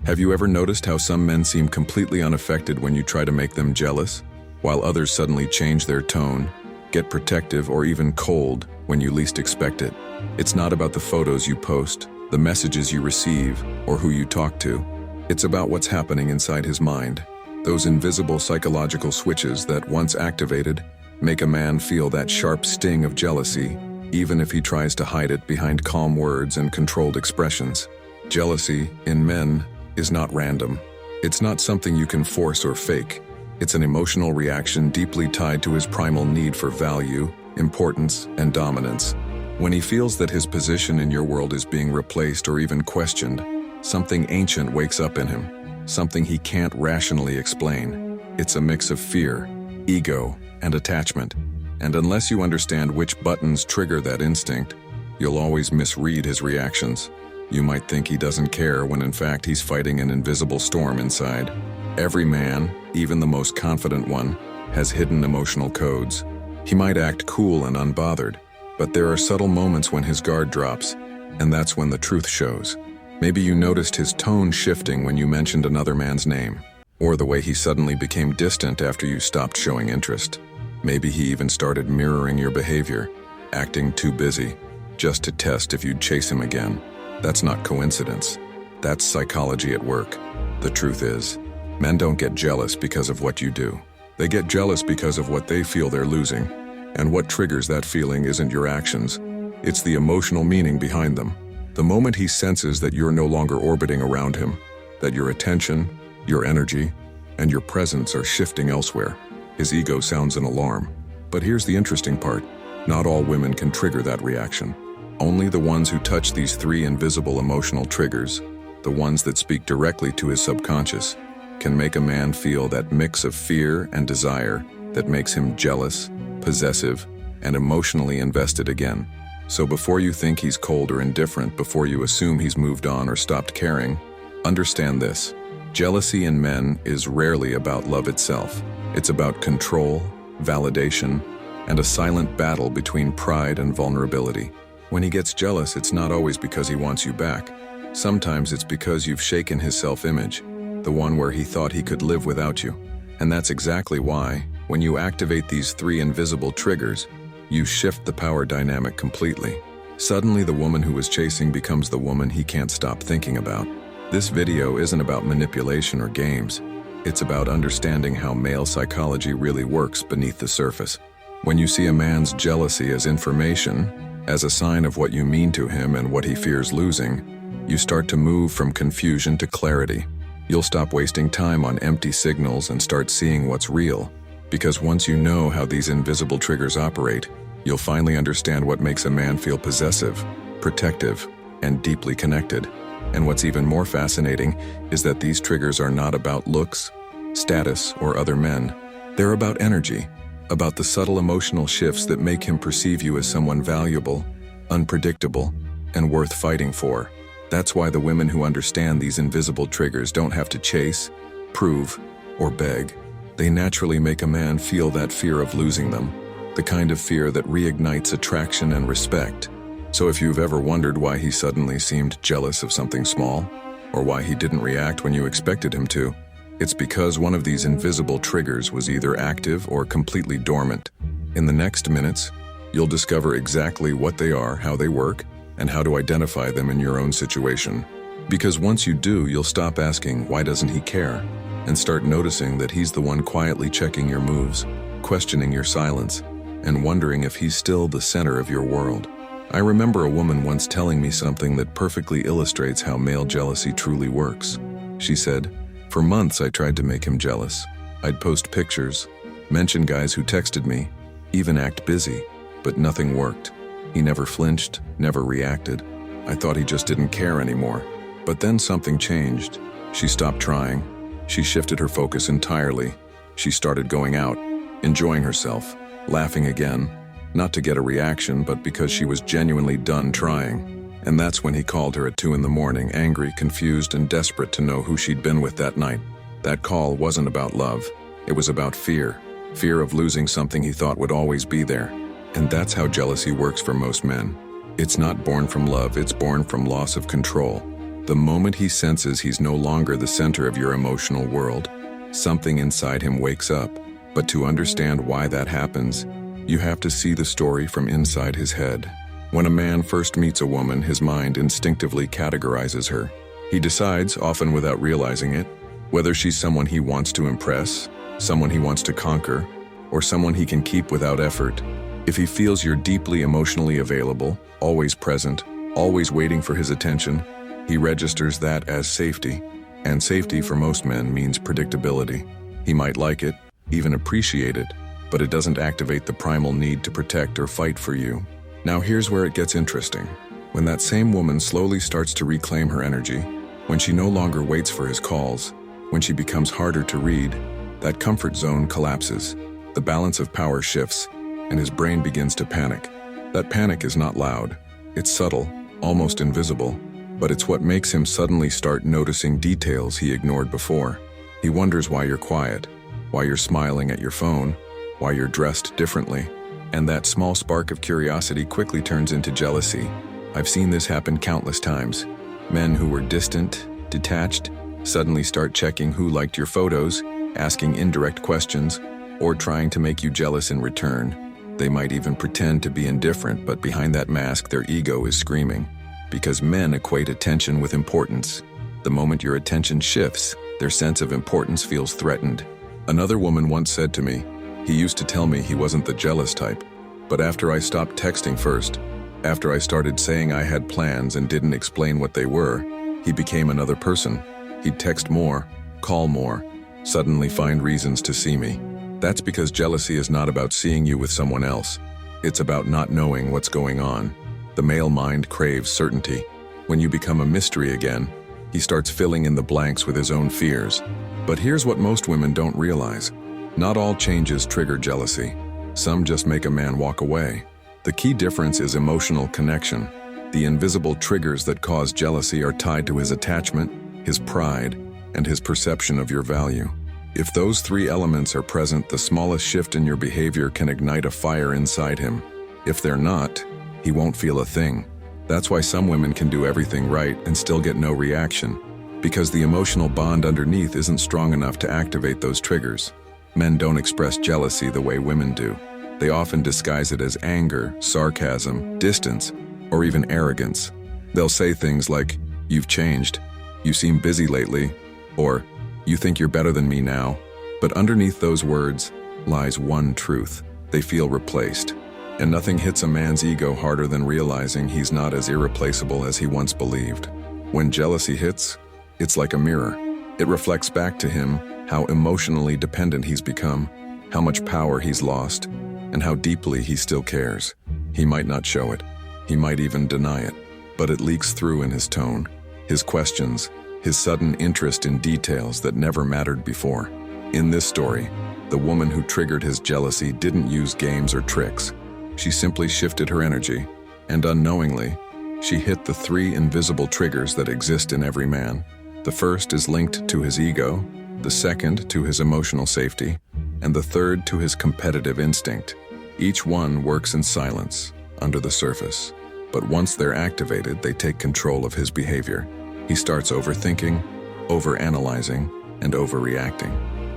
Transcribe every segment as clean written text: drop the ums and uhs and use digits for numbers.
Have you ever noticed how some men seem completely unaffected when you try to make them jealous, while others suddenly change their tone, get protective, or even cold when you least expect it? It's not about the photos you post, the messages you receive, or who you talk to. It's about what's happening inside his mind. Those invisible psychological switches that, once activated, make a man feel that sharp sting of jealousy, even if he tries to hide it behind calm words and controlled expressions. Jealousy, in men, is not random. It's not something you can force or fake. It's an emotional reaction deeply tied to his primal need for value, importance, and dominance. When he feels that his position in your world is being replaced or even questioned, something ancient wakes up in him, something he can't rationally explain. It's a mix of fear, ego, and attachment. And unless you understand which buttons trigger that instinct, you'll always misread his reactions. You might think he doesn't care when in fact he's fighting an invisible storm inside. Every man, even the most confident one, has hidden emotional codes. He might act cool and unbothered, but there are subtle moments when his guard drops, and that's when the truth shows. Maybe you noticed his tone shifting when you mentioned another man's name, or the way he suddenly became distant after you stopped showing interest. Maybe he even started mirroring your behavior, acting too busy, just to test if you'd chase him again. That's not coincidence. That's psychology at work. The truth is, men don't get jealous because of what you do. They get jealous because of what they feel they're losing. And what triggers that feeling isn't your actions. It's the emotional meaning behind them. The moment he senses that you're no longer orbiting around him, that your attention, your energy, and your presence are shifting elsewhere, his ego sounds an alarm. But here's the interesting part. Not all women can trigger that reaction. Only the ones who touch these three invisible emotional triggers, the ones that speak directly to his subconscious, can make a man feel that mix of fear and desire that makes him jealous, possessive, and emotionally invested again. So before you think he's cold or indifferent, before you assume he's moved on or stopped caring, understand this. Jealousy in men is rarely about love itself. It's about control, validation, and a silent battle between pride and vulnerability. When he gets jealous, it's not always because he wants you back. Sometimes it's because you've shaken his self-image, the one where he thought he could live without you. And that's exactly why, when you activate these three invisible triggers, you shift the power dynamic completely. Suddenly the woman who was chasing becomes the woman he can't stop thinking about. This video isn't about manipulation or games. It's about understanding how male psychology really works beneath the surface. When you see a man's jealousy as information, as a sign of what you mean to him and what he fears losing, you start to move from confusion to clarity. You'll stop wasting time on empty signals and start seeing what's real. Because once you know how these invisible triggers operate, you'll finally understand what makes a man feel possessive, protective, and deeply connected. And what's even more fascinating is that these triggers are not about looks, status, or other men. They're about energy, about the subtle emotional shifts that make him perceive you as someone valuable, unpredictable, and worth fighting for. That's why the women who understand these invisible triggers don't have to chase, prove, or beg. They naturally make a man feel that fear of losing them, the kind of fear that reignites attraction and respect. So if you've ever wondered why he suddenly seemed jealous of something small, or why he didn't react when you expected him to, it's because one of these invisible triggers was either active or completely dormant. In the next minutes, you'll discover exactly what they are, how they work, and how to identify them in your own situation. Because once you do, you'll stop asking, why doesn't he care? And start noticing that he's the one quietly checking your moves, questioning your silence, and wondering if he's still the center of your world. I remember a woman once telling me something that perfectly illustrates how male jealousy truly works. She said, "For months I tried to make him jealous. I'd post pictures, mention guys who texted me, even act busy, but nothing worked. He never flinched, never reacted. I thought he just didn't care anymore. But then something changed. She stopped trying. She shifted her focus entirely. She started going out, enjoying herself, laughing again, not to get a reaction, but because she was genuinely done trying. And that's when he called her at 2 a.m, angry, confused, and desperate to know who she'd been with that night. That call wasn't about love. It was about fear. Fear of losing something he thought would always be there. And that's how jealousy works for most men. It's not born from love, it's born from loss of control. The moment he senses he's no longer the center of your emotional world, something inside him wakes up. But to understand why that happens, you have to see the story from inside his head. When a man first meets a woman, his mind instinctively categorizes her. He decides, often without realizing it, whether she's someone he wants to impress, someone he wants to conquer, or someone he can keep without effort. If he feels you're deeply emotionally available, always present, always waiting for his attention, he registers that as safety. And safety for most men means predictability. He might like it, even appreciate it, but it doesn't activate the primal need to protect or fight for you. Now here's where it gets interesting. When that same woman slowly starts to reclaim her energy, when she no longer waits for his calls, when she becomes harder to read, that comfort zone collapses. The balance of power shifts, and his brain begins to panic. That panic is not loud. It's subtle, almost invisible, but it's what makes him suddenly start noticing details he ignored before. He wonders why you're quiet, why you're smiling at your phone, why you're dressed differently, and that small spark of curiosity quickly turns into jealousy. I've seen this happen countless times. Men who were distant, detached, suddenly start checking who liked your photos, asking indirect questions, or trying to make you jealous in return. They might even pretend to be indifferent, but behind that mask their ego is screaming. Because men equate attention with importance. The moment your attention shifts, their sense of importance feels threatened. Another woman once said to me, "He used to tell me he wasn't the jealous type, but after I stopped texting first, after I started saying I had plans and didn't explain what they were, he became another person. He'd text more, call more, suddenly find reasons to see me." That's because jealousy is not about seeing you with someone else. It's about not knowing what's going on. The male mind craves certainty. When you become a mystery again, he starts filling in the blanks with his own fears. But here's what most women don't realize. Not all changes trigger jealousy. Some just make a man walk away. The key difference is emotional connection. The invisible triggers that cause jealousy are tied to his attachment, his pride, and his perception of your value. If those three elements are present, the smallest shift in your behavior can ignite a fire inside him. If they're not, he won't feel a thing. That's why some women can do everything right and still get no reaction, because the emotional bond underneath isn't strong enough to activate those triggers. Men don't express jealousy the way women do. They often disguise it as anger, sarcasm, distance, or even arrogance. They'll say things like, "You've changed," "You seem busy lately," or "You think you're better than me now." But underneath those words lies one truth. They feel replaced. And nothing hits a man's ego harder than realizing he's not as irreplaceable as he once believed. When jealousy hits, it's like a mirror. It reflects back to him how emotionally dependent he's become, how much power he's lost, and how deeply he still cares. He might not show it. He might even deny it. But it leaks through in his tone, his questions, his sudden interest in details that never mattered before. In this story, the woman who triggered his jealousy didn't use games or tricks. She simply shifted her energy, and unknowingly, she hit the three invisible triggers that exist in every man. The first is linked to his ego, the second to his emotional safety, and the third to his competitive instinct. Each one works in silence, under the surface. But once they're activated, they take control of his behavior. He starts overthinking, overanalyzing, and overreacting.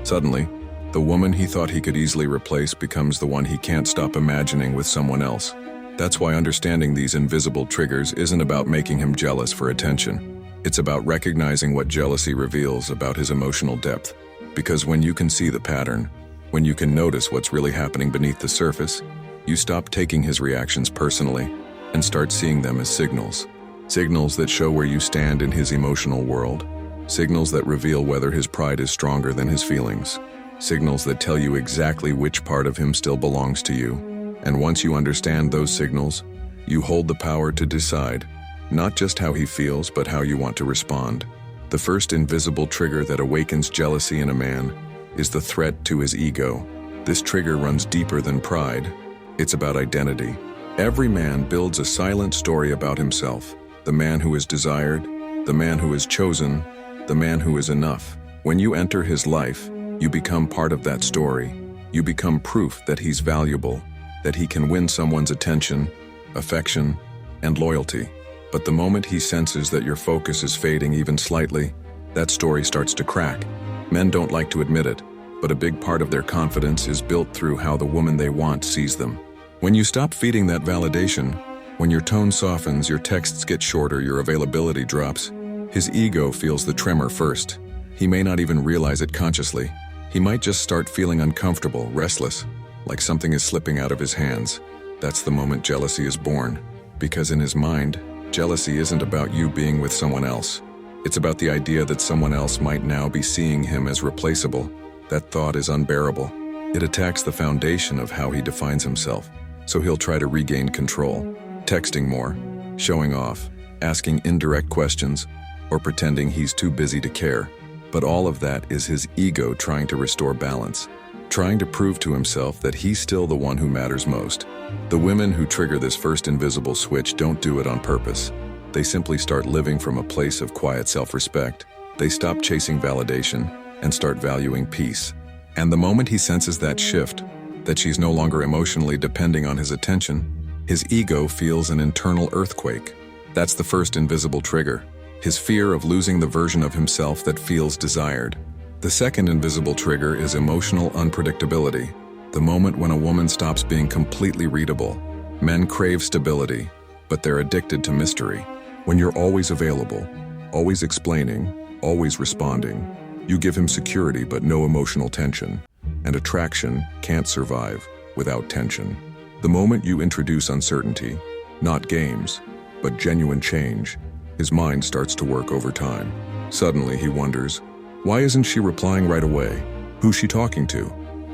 Suddenly, the woman he thought he could easily replace becomes the one he can't stop imagining with someone else. That's why understanding these invisible triggers isn't about making him jealous for attention. It's about recognizing what jealousy reveals about his emotional depth. Because when you can see the pattern, when you can notice what's really happening beneath the surface, you stop taking his reactions personally and start seeing them as signals. Signals that show where you stand in his emotional world. Signals that reveal whether his pride is stronger than his feelings. Signals that tell you exactly which part of him still belongs to you. And once you understand those signals, you hold the power to decide, not just how he feels, but how you want to respond. The first invisible trigger that awakens jealousy in a man is the threat to his ego. This trigger runs deeper than pride. It's about identity. Every man builds a silent story about himself. The man who is desired, the man who is chosen, the man who is enough. When you enter his life, you become part of that story. You become proof that he's valuable, that he can win someone's attention, affection, and loyalty. But the moment he senses that your focus is fading even slightly, that story starts to crack. Men don't like to admit it, but a big part of their confidence is built through how the woman they want sees them. When you stop feeding that validation, when your tone softens, your texts get shorter, your availability drops, his ego feels the tremor first. He may not even realize it consciously. He might just start feeling uncomfortable, restless, like something is slipping out of his hands. That's the moment jealousy is born. Because in his mind, jealousy isn't about you being with someone else. It's about the idea that someone else might now be seeing him as replaceable. That thought is unbearable. It attacks the foundation of how he defines himself. So he'll try to regain control, texting more, showing off, asking indirect questions, or pretending he's too busy to care. But all of that is his ego trying to restore balance, trying to prove to himself that he's still the one who matters most. The women who trigger this first invisible switch don't do it on purpose. They simply start living from a place of quiet self-respect. They stop chasing validation and start valuing peace. And the moment he senses that shift, that she's no longer emotionally depending on his attention, his ego feels an internal earthquake. That's the first invisible trigger, his fear of losing the version of himself that feels desired. The second invisible trigger is emotional unpredictability, the moment when a woman stops being completely readable. Men crave stability, but they're addicted to mystery. When you're always available, always explaining, always responding, you give him security but no emotional tension, and attraction can't survive without tension. The moment you introduce uncertainty, not games, but genuine change, his mind starts to work overtime. Suddenly he wonders, why isn't she replying right away? Who's she talking to?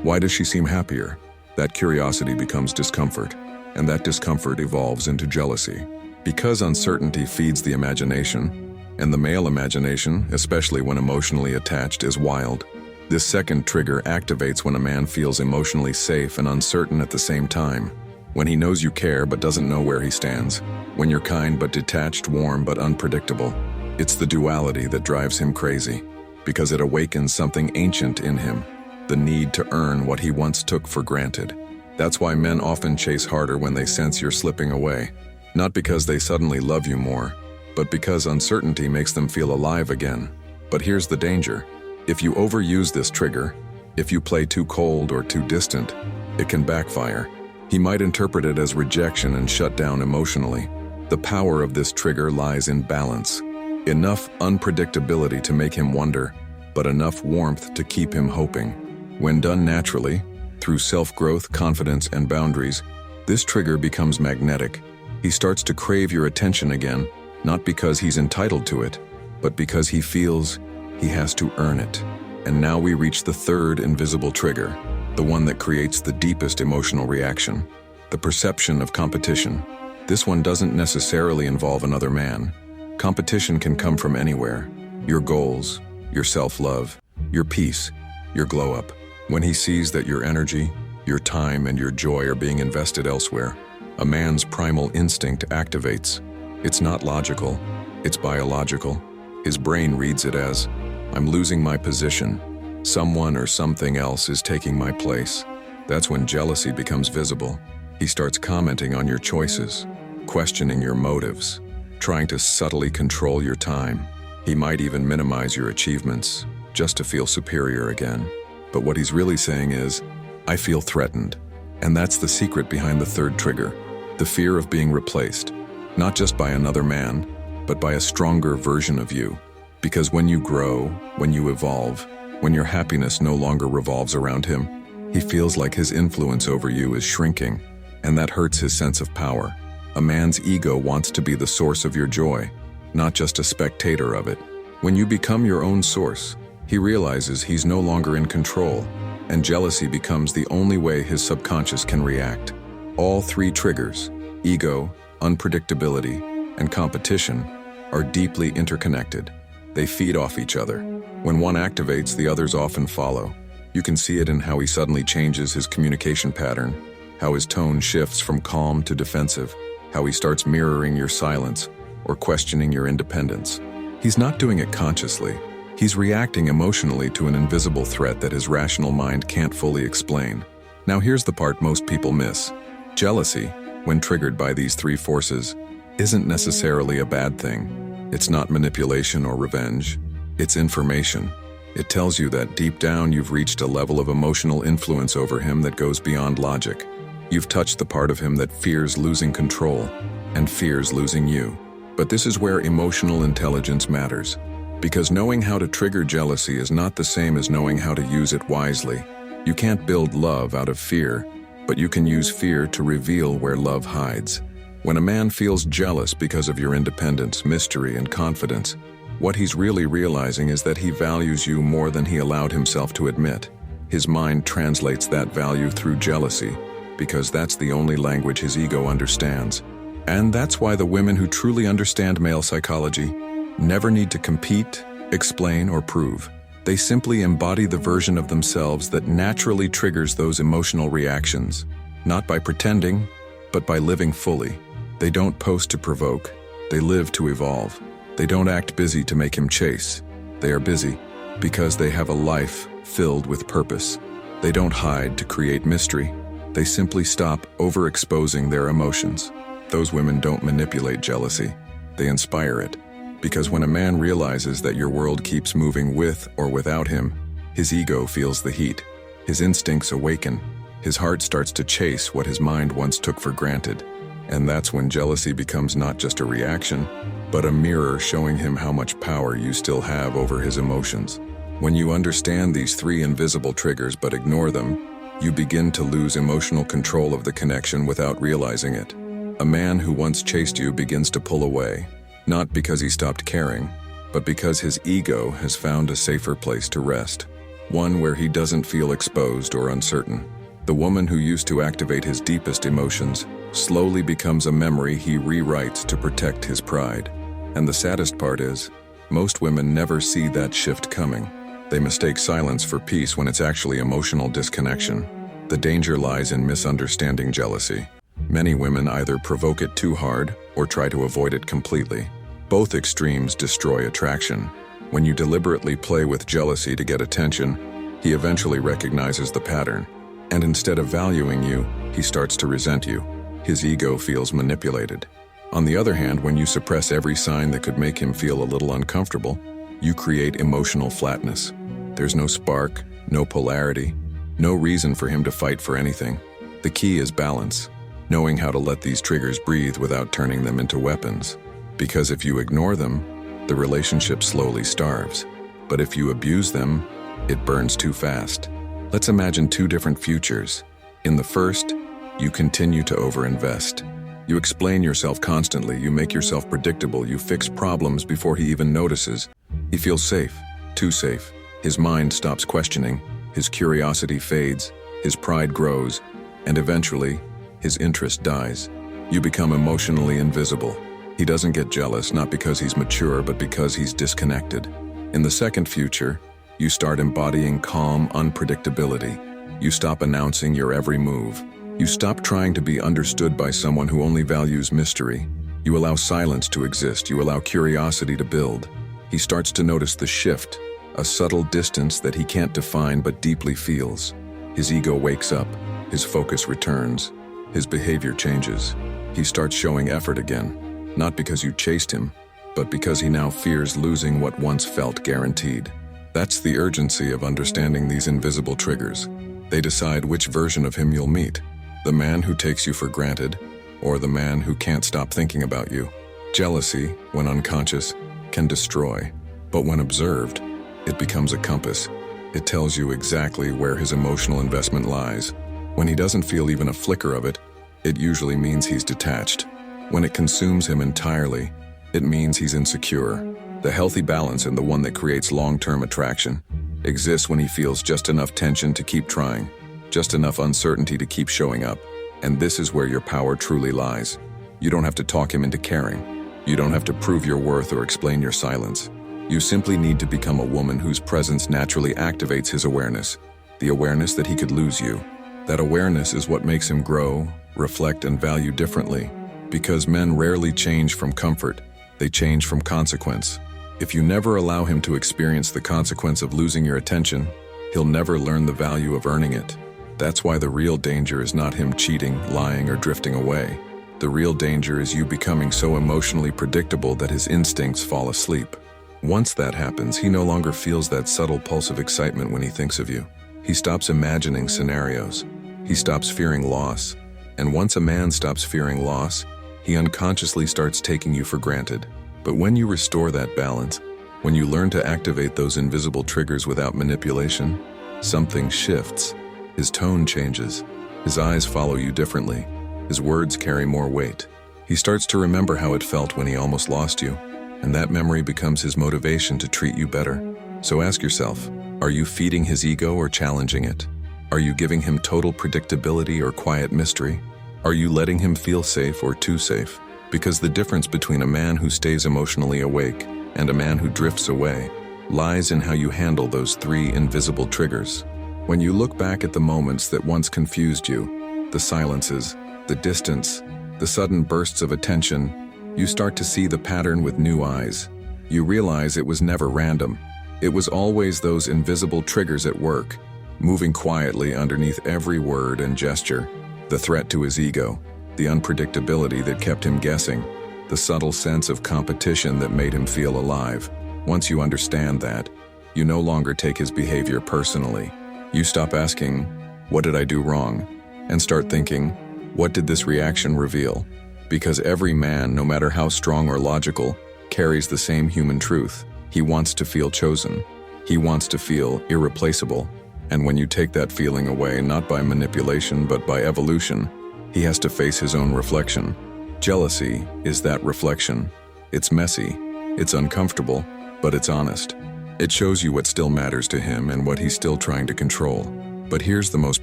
Why does she seem happier? That curiosity becomes discomfort, and that discomfort evolves into jealousy. Because uncertainty feeds the imagination, and the male imagination, especially when emotionally attached, is wild. This second trigger activates when a man feels emotionally safe and uncertain at the same time. When he knows you care but doesn't know where he stands. When you're kind but detached, warm but unpredictable. It's the duality that drives him crazy, because it awakens something ancient in him, the need to earn what he once took for granted. That's why men often chase harder when they sense you're slipping away. Not because they suddenly love you more, but because uncertainty makes them feel alive again. But here's the danger. If you overuse this trigger, if you play too cold or too distant, it can backfire. He might interpret it as rejection and shut down emotionally. The power of this trigger lies in balance. Enough unpredictability to make him wonder, but enough warmth to keep him hoping. When done naturally, through self-growth, confidence, and boundaries, this trigger becomes magnetic. He starts to crave your attention again, not because he's entitled to it, but because he feels he has to earn it. And now we reach the third invisible trigger, the one that creates the deepest emotional reaction, the perception of competition. This one doesn't necessarily involve another man. Competition can come from anywhere. Your goals, your self-love, your peace, your glow-up. When he sees that your energy, your time, and your joy are being invested elsewhere, a man's primal instinct activates. It's not logical, it's biological. His brain reads it as, I'm losing my position. Someone or something else is taking my place. That's when jealousy becomes visible. He starts commenting on your choices, questioning your motives, trying to subtly control your time. He might even minimize your achievements, just to feel superior again. But what he's really saying is, I feel threatened. And that's the secret behind the third trigger, the fear of being replaced, not just by another man, but by a stronger version of you. Because when you grow, when you evolve, when your happiness no longer revolves around him, he feels like his influence over you is shrinking, and that hurts his sense of power. A man's ego wants to be the source of your joy, not just a spectator of it. When you become your own source, he realizes he's no longer in control, and jealousy becomes the only way his subconscious can react. All three triggers, ego, unpredictability, and competition, are deeply interconnected. They feed off each other. When one activates, the others often follow. You can see it in how he suddenly changes his communication pattern, how his tone shifts from calm to defensive, how he starts mirroring your silence or questioning your independence. He's not doing it consciously. He's reacting emotionally to an invisible threat that his rational mind can't fully explain. Now here's the part most people miss. Jealousy, when triggered by these three forces, isn't necessarily a bad thing. It's not manipulation or revenge. It's information. It tells you that deep down you've reached a level of emotional influence over him that goes beyond logic. You've touched the part of him that fears losing control and fears losing you. But this is where emotional intelligence matters. Because knowing how to trigger jealousy is not the same as knowing how to use it wisely. You can't build love out of fear, but you can use fear to reveal where love hides. When a man feels jealous because of your independence, mystery, and confidence, what he's really realizing is that he values you more than he allowed himself to admit. His mind translates that value through jealousy, because that's the only language his ego understands. And that's why the women who truly understand male psychology never need to compete, explain, or prove. They simply embody the version of themselves that naturally triggers those emotional reactions, not by pretending, but by living fully. They don't pose to provoke, they live to evolve. They don't act busy to make him chase. They are busy because they have a life filled with purpose. They don't hide to create mystery. They simply stop overexposing their emotions. Those women don't manipulate jealousy. They inspire it. Because when a man realizes that your world keeps moving with or without him, his ego feels the heat. His instincts awaken. His heart starts to chase what his mind once took for granted. And that's when jealousy becomes not just a reaction, but a mirror showing him how much power you still have over his emotions. When you understand these three invisible triggers but ignore them, you begin to lose emotional control of the connection without realizing it. A man who once chased you begins to pull away, not because he stopped caring, but because his ego has found a safer place to rest, one where he doesn't feel exposed or uncertain. The woman who used to activate his deepest emotions slowly becomes a memory he rewrites to protect his pride. And the saddest part is, most women never see that shift coming. They mistake silence for peace when it's actually emotional disconnection. The danger lies in misunderstanding jealousy. Many women either provoke it too hard or try to avoid it completely. Both extremes destroy attraction. When you deliberately play with jealousy to get attention, he eventually recognizes the pattern. And instead of valuing you, he starts to resent you. His ego feels manipulated. On the other hand, when you suppress every sign that could make him feel a little uncomfortable, you create emotional flatness. There's no spark, no polarity, no reason for him to fight for anything. The key is balance, knowing how to let these triggers breathe without turning them into weapons. Because if you ignore them, the relationship slowly starves. But if you abuse them, it burns too fast. Let's imagine two different futures. In the first, you continue to overinvest. You explain yourself constantly, you make yourself predictable, you fix problems before he even notices. He feels safe, too safe. His mind stops questioning, his curiosity fades, his pride grows, and eventually, his interest dies. You become emotionally invisible. He doesn't get jealous, not because he's mature, but because he's disconnected. In the second future, you start embodying calm unpredictability. You stop announcing your every move. You stop trying to be understood by someone who only values mystery. You allow silence to exist. You allow curiosity to build. He starts to notice the shift, a subtle distance that he can't define but deeply feels. His ego wakes up. His focus returns. His behavior changes. He starts showing effort again, not because you chased him, but because he now fears losing what once felt guaranteed. That's the urgency of understanding these invisible triggers. They decide which version of him you'll meet. The man who takes you for granted, or the man who can't stop thinking about you. Jealousy, when unconscious, can destroy, but when observed, it becomes a compass. It tells you exactly where his emotional investment lies. When he doesn't feel even a flicker of it, it usually means he's detached. When it consumes him entirely, it means he's insecure. The healthy balance, and the one that creates long-term attraction, exists when he feels just enough tension to keep trying. Just enough uncertainty to keep showing up. And this is where your power truly lies. You don't have to talk him into caring. You don't have to prove your worth or explain your silence. You simply need to become a woman whose presence naturally activates his awareness. The awareness that he could lose you. That awareness is what makes him grow, reflect, and value differently. Because men rarely change from comfort. They change from consequence. If you never allow him to experience the consequence of losing your attention, he'll never learn the value of earning it. That's why the real danger is not him cheating, lying, or drifting away. The real danger is you becoming so emotionally predictable that his instincts fall asleep. Once that happens, he no longer feels that subtle pulse of excitement when he thinks of you. He stops imagining scenarios. He stops fearing loss. And once a man stops fearing loss, he unconsciously starts taking you for granted. But when you restore that balance, when you learn to activate those invisible triggers without manipulation, something shifts. His tone changes. His eyes follow you differently. His words carry more weight. He starts to remember how it felt when he almost lost you, and that memory becomes his motivation to treat you better. So ask yourself, are you feeding his ego or challenging it? Are you giving him total predictability or quiet mystery? Are you letting him feel safe or too safe? Because the difference between a man who stays emotionally awake and a man who drifts away lies in how you handle those three invisible triggers. When you look back at the moments that once confused you, the silences, the distance, the sudden bursts of attention, you start to see the pattern with new eyes. You realize it was never random. It was always those invisible triggers at work, moving quietly underneath every word and gesture. The threat to his ego, the unpredictability that kept him guessing, the subtle sense of competition that made him feel alive. Once you understand that, you no longer take his behavior personally. You stop asking, "What did I do wrong?" and start thinking, "What did this reaction reveal?" Because every man, no matter how strong or logical, carries the same human truth. He wants to feel chosen. He wants to feel irreplaceable. And when you take that feeling away, not by manipulation, but by evolution, he has to face his own reflection. Jealousy is that reflection. It's messy, it's uncomfortable, but it's honest. It shows you what still matters to him and what he's still trying to control. But here's the most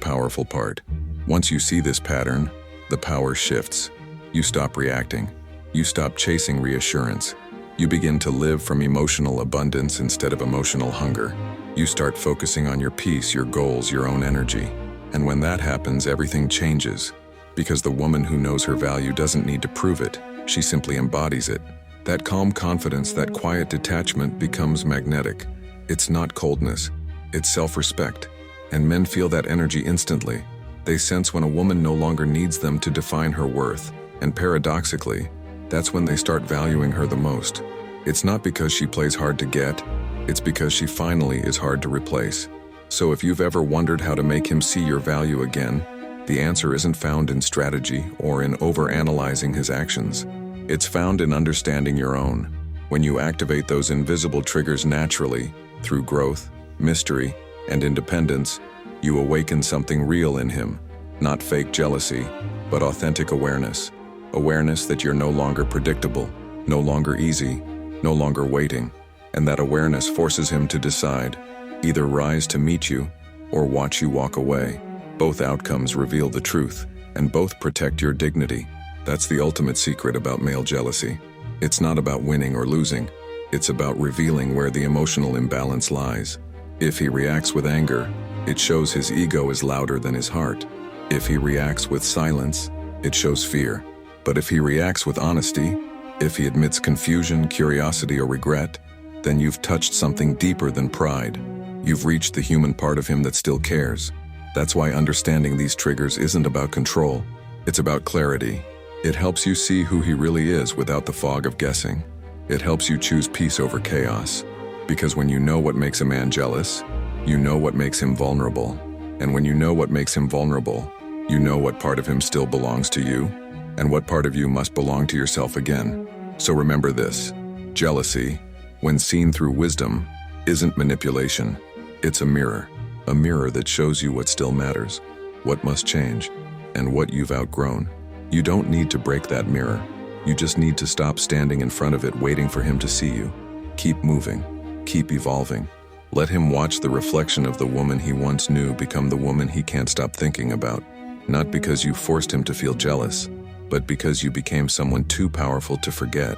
powerful part. Once you see this pattern, the power shifts. You stop reacting. You stop chasing reassurance. You begin to live from emotional abundance instead of emotional hunger. You start focusing on your peace, your goals, your own energy. And when that happens, everything changes. Because the woman who knows her value doesn't need to prove it. She simply embodies it. That calm confidence, that quiet detachment becomes magnetic. It's not coldness. It's self-respect. And men feel that energy instantly. They sense when a woman no longer needs them to define her worth. And paradoxically, that's when they start valuing her the most. It's not because she plays hard to get, it's because she finally is hard to replace. So if you've ever wondered how to make him see your value again, the answer isn't found in strategy or in overanalyzing his actions. It's found in understanding your own. When you activate those invisible triggers naturally, through growth, mystery, and independence, you awaken something real in him. Not fake jealousy, but authentic awareness. Awareness that you're no longer predictable, no longer easy, no longer waiting. And that awareness forces him to decide, either rise to meet you or watch you walk away. Both outcomes reveal the truth, and both protect your dignity. That's the ultimate secret about male jealousy. It's not about winning or losing. It's about revealing where the emotional imbalance lies. If he reacts with anger, it shows his ego is louder than his heart. If he reacts with silence, it shows fear. But if he reacts with honesty, if he admits confusion, curiosity, or regret, then you've touched something deeper than pride. You've reached the human part of him that still cares. That's why understanding these triggers isn't about control. It's about clarity. It helps you see who he really is without the fog of guessing. It helps you choose peace over chaos. Because when you know what makes a man jealous, you know what makes him vulnerable. And when you know what makes him vulnerable, you know what part of him still belongs to you, and what part of you must belong to yourself again. So remember this: jealousy, when seen through wisdom, isn't manipulation. It's a mirror that shows you what still matters, what must change, and what you've outgrown. You don't need to break that mirror. You just need to stop standing in front of it waiting for him to see you. Keep moving, keep evolving. Let him watch the reflection of the woman he once knew become the woman he can't stop thinking about. Not because you forced him to feel jealous, but because you became someone too powerful to forget.